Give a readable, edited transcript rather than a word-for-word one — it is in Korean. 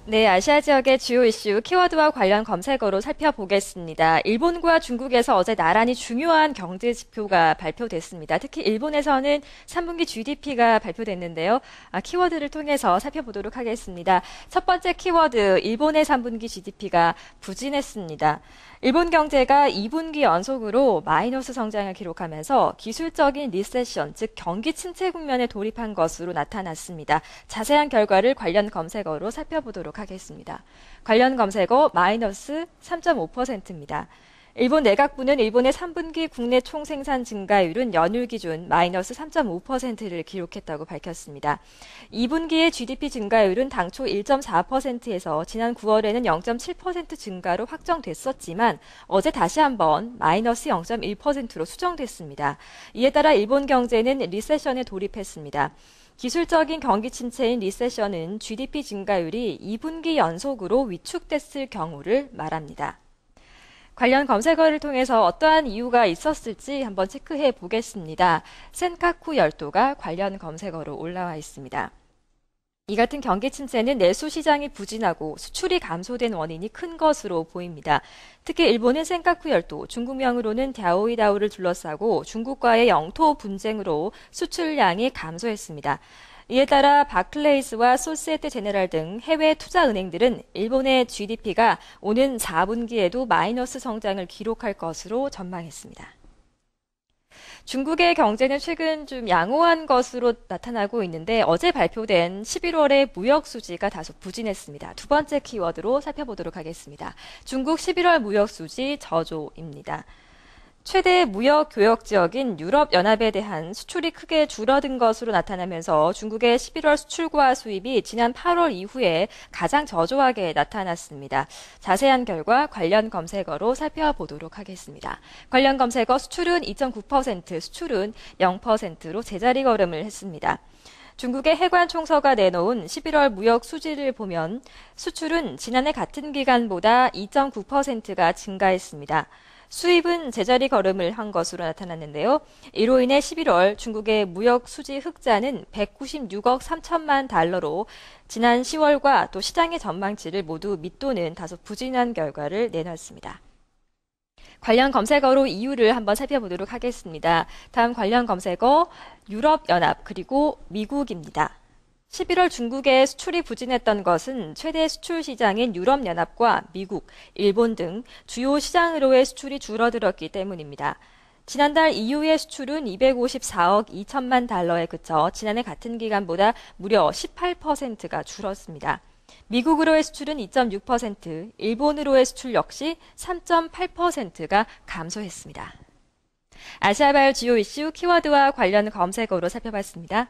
네, 아시아 지역의 주요 이슈 키워드와 관련 검색어로 살펴보겠습니다. 일본과 중국에서 어제 나란히 중요한 경제 지표가 발표됐습니다. 특히 일본에서는 3분기 GDP가 발표됐는데요. 키워드를 통해서 살펴보도록 하겠습니다. 첫 번째 키워드, 일본의 3분기 GDP가 부진했습니다. 일본 경제가 2분기 연속으로 마이너스 성장을 기록하면서 기술적인 리세션, 즉 경기 침체 국면에 돌입한 것으로 나타났습니다. 자세한 결과를 관련 검색어로 살펴보도록 하겠습니다. 관련 검색어 마이너스 3.5%입니다. 일본 내각부는 일본의 3분기 국내 총생산 증가율은 연율 기준 마이너스 3.5%를 기록했다고 밝혔습니다. 2분기의 GDP 증가율은 당초 1.4%에서 지난 9월에는 0.7% 증가로 확정됐었지만 어제 다시 한번 마이너스 0.1%로 수정됐습니다. 이에 따라 일본 경제는 리세션에 돌입했습니다. 기술적인 경기 침체인 리세션은 GDP 증가율이 2분기 연속으로 위축됐을 경우를 말합니다. 관련 검색어를 통해서 어떠한 이유가 있었을지 한번 체크해 보겠습니다. 센카쿠 열도가 관련 검색어로 올라와 있습니다. 이 같은 경기 침체는 내수 시장이 부진하고 수출이 감소된 원인이 큰 것으로 보입니다. 특히 일본은 센카쿠 열도, 중국명으로는 갸오이다오를 둘러싸고 중국과의 영토 분쟁으로 수출량이 감소했습니다. 이에 따라 바클레이스와 소시에테 제네랄 등 해외 투자은행들은 일본의 GDP가 오는 4분기에도 마이너스 성장을 기록할 것으로 전망했습니다. 중국의 경제는 최근 좀 양호한 것으로 나타나고 있는데 어제 발표된 11월의 무역 수지가 다소 부진했습니다. 두 번째 키워드로 살펴보도록 하겠습니다. 중국 11월 무역 수지 저조입니다. 최대 무역 교역 지역인 유럽연합에 대한 수출이 크게 줄어든 것으로 나타나면서 중국의 11월 수출과 수입이 지난 8월 이후에 가장 저조하게 나타났습니다. 자세한 결과 관련 검색어로 살펴보도록 하겠습니다. 관련 검색어 수출은 2.9%, 수출은 0%로 제자리 걸음을 했습니다. 중국의 해관총서가 내놓은 11월 무역 수지를 보면 수출은 지난해 같은 기간보다 2.9%가 증가했습니다. 수입은 제자리 걸음을 한 것으로 나타났는데요. 이로 인해 11월 중국의 무역 수지 흑자는 196억 3천만 달러로 지난 10월과 또 시장의 전망치를 모두 밑도는 다소 부진한 결과를 내놨습니다. 관련 검색어로 이유를 한번 살펴보도록 하겠습니다. 다음 관련 검색어 유럽연합 그리고 미국입니다. 11월 중국의 수출이 부진했던 것은 최대 수출 시장인 유럽연합과 미국, 일본 등 주요 시장으로의 수출이 줄어들었기 때문입니다. 지난달 EU의 수출은 254억 2천만 달러에 그쳐 지난해 같은 기간보다 무려 18%가 줄었습니다. 미국으로의 수출은 2.6%, 일본으로의 수출 역시 3.8%가 감소했습니다. 아시아발 주요 이슈 키워드와 관련 검색어로 살펴봤습니다.